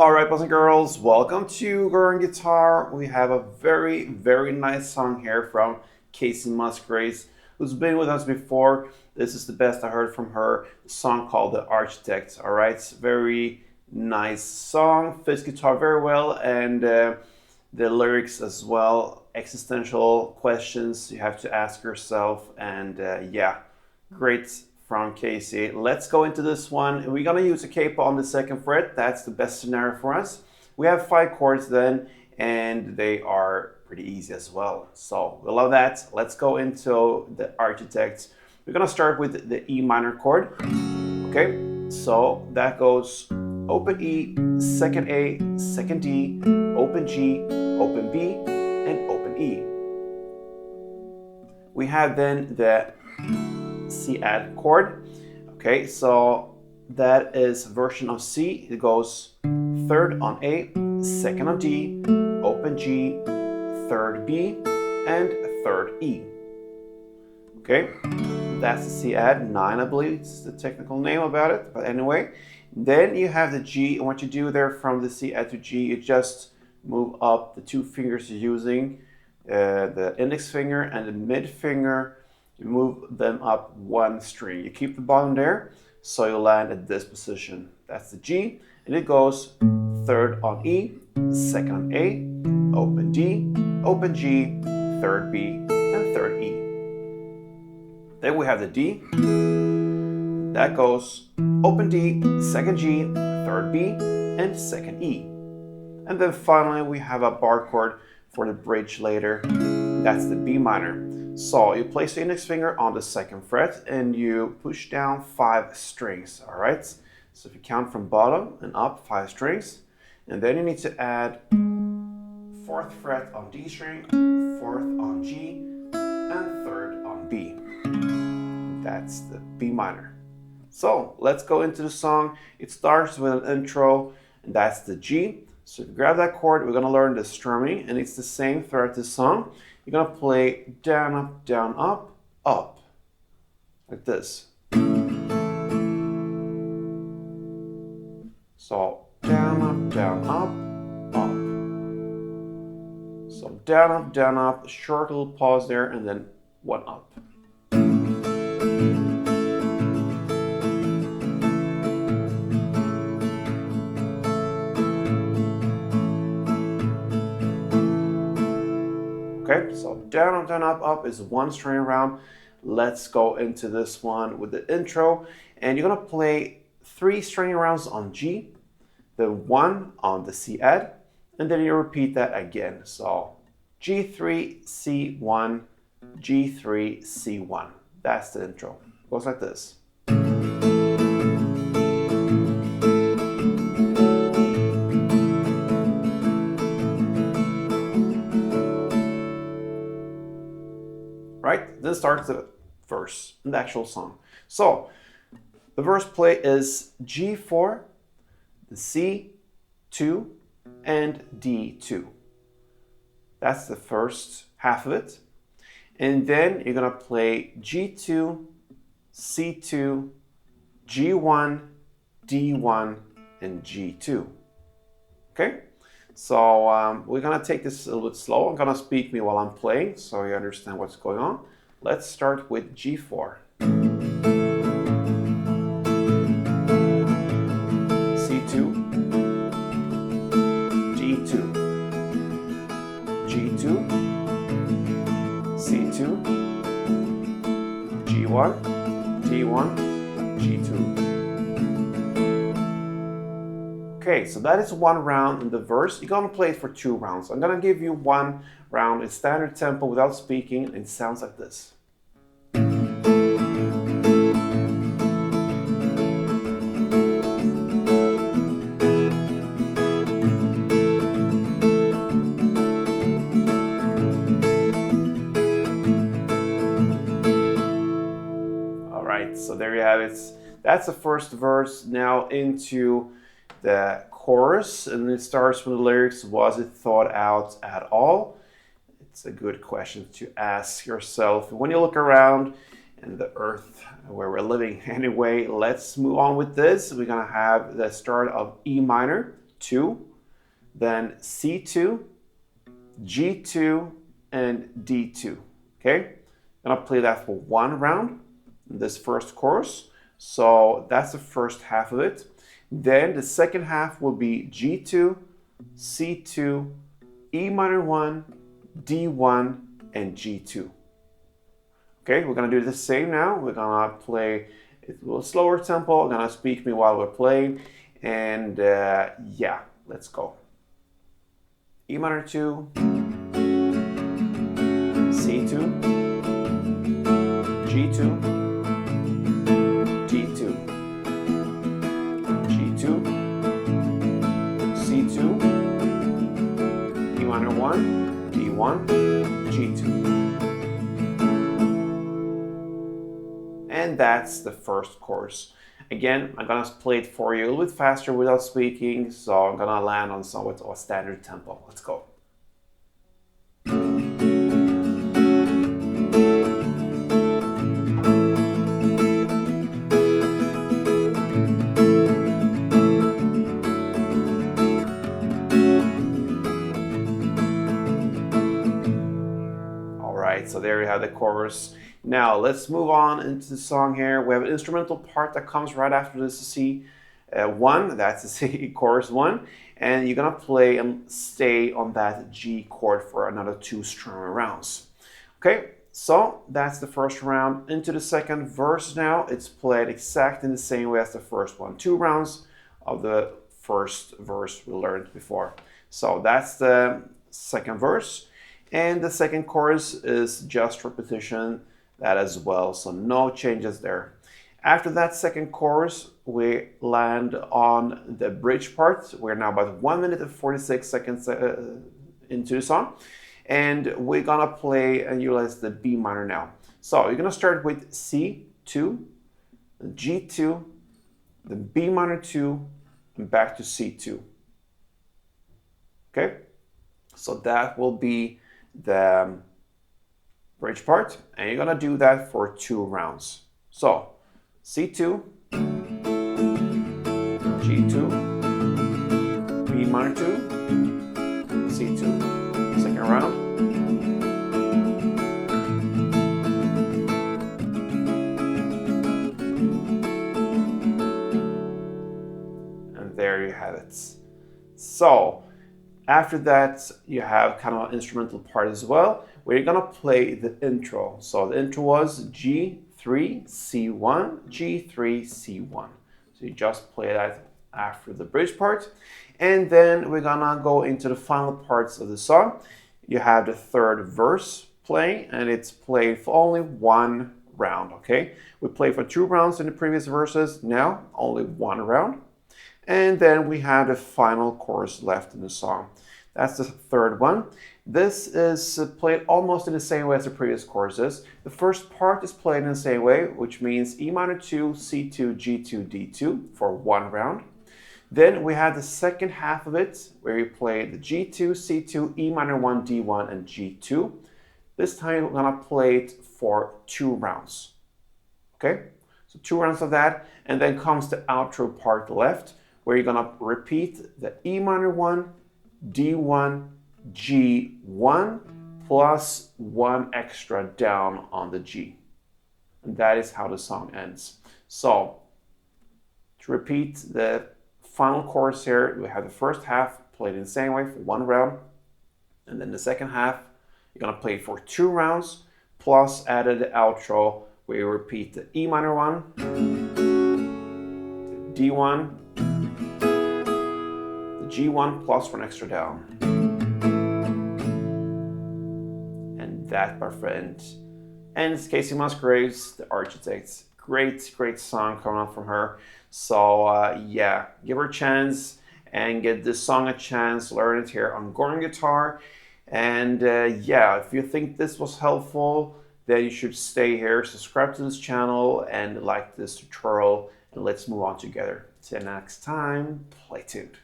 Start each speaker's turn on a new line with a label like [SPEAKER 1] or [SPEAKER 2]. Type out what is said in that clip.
[SPEAKER 1] All right, boys and girls, welcome to Girl and Guitar. We have a very nice song here from Kacey Musgraves, who's been with us before. This is the best I heard from her. A song called The Architect. All right, very nice song, fits guitar very well, and the lyrics as well. Existential questions you have to ask yourself, and yeah, great from Kacey. Let's go into this one. We're gonna use a capo on the second fret. That's the best scenario for us. We have 5 chords then, and they are pretty easy as well. So we love that. Let's go into the Architect. We're gonna start with the E minor chord. Okay, so that goes open E, second A, second D, open G, open B, and open E. We have then the C add chord. Okay, so that is a version of C. It goes third on A, second on D, open G, third B, and third E. Okay, that's the C add 9, I believe it's the technical name about it, but anyway. Then you have the G, and what you do there from the C add to G, you just move up the 2 fingers you're using, the index finger and the mid finger. You move them up 1 string. You keep the bottom there, so you land at this position. That's the G, and it goes third on E, second on A, open D, open G, third B, and third E. Then we have the D. That goes open D, second G, third B, and second E. And then finally we have a bar chord for the bridge later. That's the B minor. So you place the index finger on the second fret and you push down 5 strings, all right? So if you count from bottom and up, 5 strings, and then you need to add 4th fret on D string, 4th on G, and 3rd on B. That's the B minor. So let's go into the song. It starts with an intro, and that's the G. So if you grab that chord, we're gonna learn the strumming, and it's the same throughout the song. You're gonna play down, up, up, like this. So down, up, up. So down, up, short little pause there, and then 1 up. Okay, so down, up is 1 string around. Let's go into this one with the intro. And you're gonna play 3 string rounds on G, then 1 on the C add, and then you repeat that again. So G3, C1, G3, C1. That's the intro. It goes like this. Right? Then starts the verse in the actual song. So the verse play is G4, the C2, and D2. That's the first half of it. And then you're gonna play G2, C2, G1, D1, and G2. Okay? So we're gonna take this a little bit slow. I'm gonna speak me while I'm playing so you understand what's going on. Let's start with G4. C2, D2, G2, C2, G1, D1, G2. Okay, so that is 1 round in the verse. You're gonna play it for 2 rounds. I'm gonna give you 1 round in standard tempo without speaking, and it sounds like this. All right, so there you have it. That's the first verse. Now into the chorus, and it starts with the lyrics, was it thought out at all? It's a good question to ask yourself. When you look around in the earth where we're living anyway, let's move on with this. We're gonna have the start of E minor, 2, then C2, G2, and D2. Okay, I'm gonna play that for one round, this first chorus. So that's the first half of it. Then the second half will be G2, C2, E minor 1, D1, and G2. Okay, we're gonna do the same now. We're gonna play a little slower tempo. I'm gonna speak me while we're playing, and yeah, let's go. E minor 2, C2, G2, D2, G2, C2, E minor 1, D1, G2. And that's the first chorus. Again, I'm gonna play it for you a little bit faster without speaking, so I'm gonna land on somewhat of a standard tempo. Let's go. All right, so there you have the chorus. Now let's move on into the song here. We have an instrumental part that comes right after this C1, that's the C chorus 1, and you're gonna play and stay on that G chord for another 2 strumming rounds. Okay, so that's the first round. Into the second verse now. It's played exactly in the same way as the first one. 2 rounds of the first verse we learned before. So that's the second verse, and the second chorus is just repetition. That as well, so no changes there. After that second chorus, we land on the bridge part. We're now about 1 minute and 46 seconds into the song, and we're gonna play and utilize the B minor now. So you're gonna start with C2, G2, then B minor 2, and back to C2. Okay, so that will be the bridge part, and you're gonna do that for 2 rounds. So C2, G2, B minor 2, C2. Second round. And there you have it. So after that, you have kind of an instrumental part as well, where you're gonna play the intro. So the intro was G3, C1, G3, C1. So you just play that after the bridge part. And then we're gonna go into the final parts of the song. You have the third verse playing, and it's played for only 1 round, okay? We played for 2 rounds in the previous verses, now only 1 round. And then we have the final chorus left in the song. That's the third one. This is played almost in the same way as the previous choruses. The first part is played in the same way, which means E minor 2, C2, G2, D2 for 1 round. Then we have the second half of it, where you play the G2, C2, E minor 1, D1, and G2. This time we're gonna play it for 2 rounds. Okay, so 2 rounds of that, and then comes the outro part left, where you're gonna repeat the E minor 1, D1, G1, plus 1 extra down on the G. And that is how the song ends. So, to repeat the final chorus here, we have the first half played in the same way for 1 round, and then the second half, you're gonna play for 2 rounds, plus added the outro, where you repeat the E minor 1, the D1, G1 plus 1 extra down. And that, my friend, ends Kacey Musgraves, The Architect. Great, great song coming up from her. So yeah, give her a chance and get this song a chance. Learn it here on Gorn Guitar. And yeah, if you think this was helpful, then you should stay here, subscribe to this channel, and like this tutorial. And let's move on together. Till next time, play tuned.